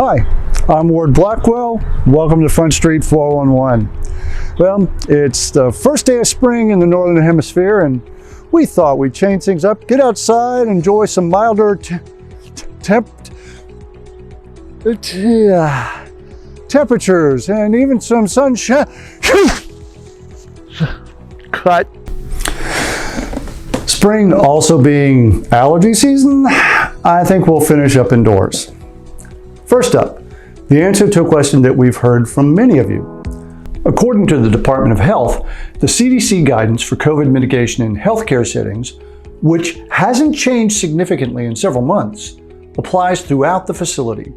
Hi, I'm Ward Blackwell. Welcome to Front Street 411. Well, it's the first day of spring in the Northern Hemisphere, and we thought we'd change things up, get outside, enjoy some milder temperatures, and even some sunshine. Cut. Spring also being allergy season, I think we'll finish up indoors. First up, the answer to a question that we've heard from many of you. According to the Department of Health, the CDC guidance for COVID mitigation in healthcare settings, which hasn't changed significantly in several months, applies throughout the facility.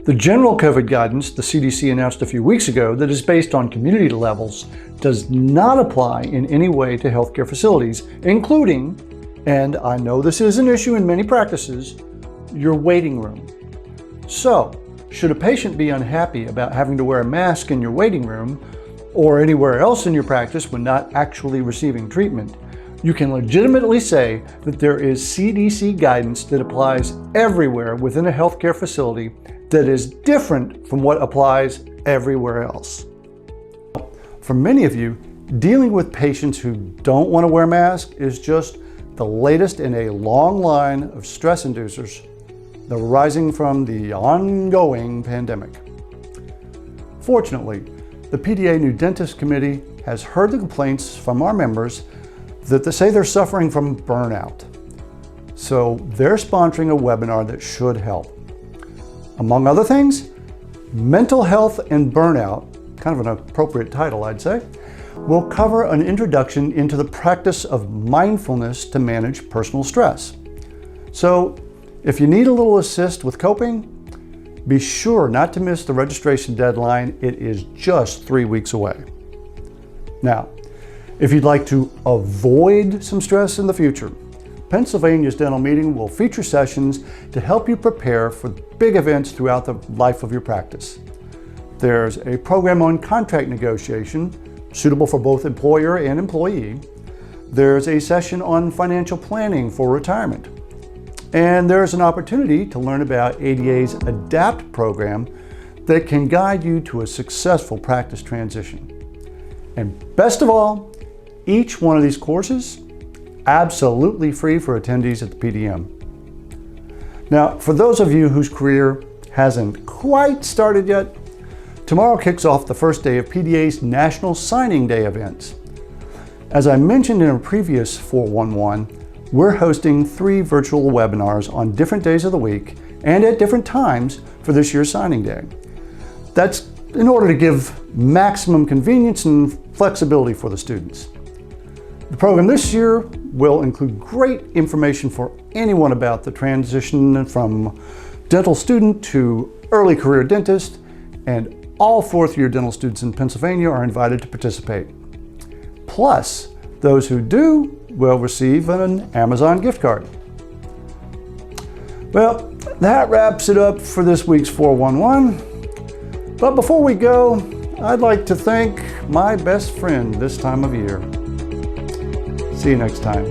The general COVID guidance the CDC announced a few weeks ago that is based on community levels does not apply in any way to healthcare facilities, including, and I know this is an issue in many practices, your waiting room. So, should a patient be unhappy about having to wear a mask in your waiting room or anywhere else in your practice when not actually receiving treatment, you can legitimately say that there is CDC guidance that applies everywhere within a healthcare facility that is different from what applies everywhere else. For many of you, dealing with patients who don't want to wear masks is just the latest in a long line of stress inducers arising from the ongoing pandemic. Fortunately, the PDA New Dentist Committee has heard the complaints from our members that they say they're suffering from burnout. So they're sponsoring a webinar that should help. Among other things, mental health and burnout, kind of an appropriate title, I'd say, will cover an introduction into the practice of mindfulness to manage personal stress. So if you need a little assist with coping, be sure not to miss the registration deadline. It is just 3 weeks away. Now, if you'd like to avoid some stress in the future, Pennsylvania's dental meeting will feature sessions to help you prepare for big events throughout the life of your practice. There's a program on contract negotiation, suitable for both employer and employee. There's a session on financial planning for retirement. And there's an opportunity to learn about ADA's ADAPT program that can guide you to a successful practice transition. And best of all, each one of these courses absolutely free for attendees at the PDM. Now, for those of you whose career hasn't quite started yet, tomorrow kicks off the first day of PDA's National Signing Day events. As I mentioned in a previous 411, we're hosting 3 virtual webinars on different days of the week and at different times for this year's signing day. That's in order to give maximum convenience and flexibility for the students. The program this year will include great information for anyone about the transition from dental student to early career dentist, and all 4th-year dental students in Pennsylvania are invited to participate. Plus, those who do will receive an Amazon gift card. Well, that wraps it up for this week's 411. But before we go, I'd like to thank my best friend this time of year. See you next time.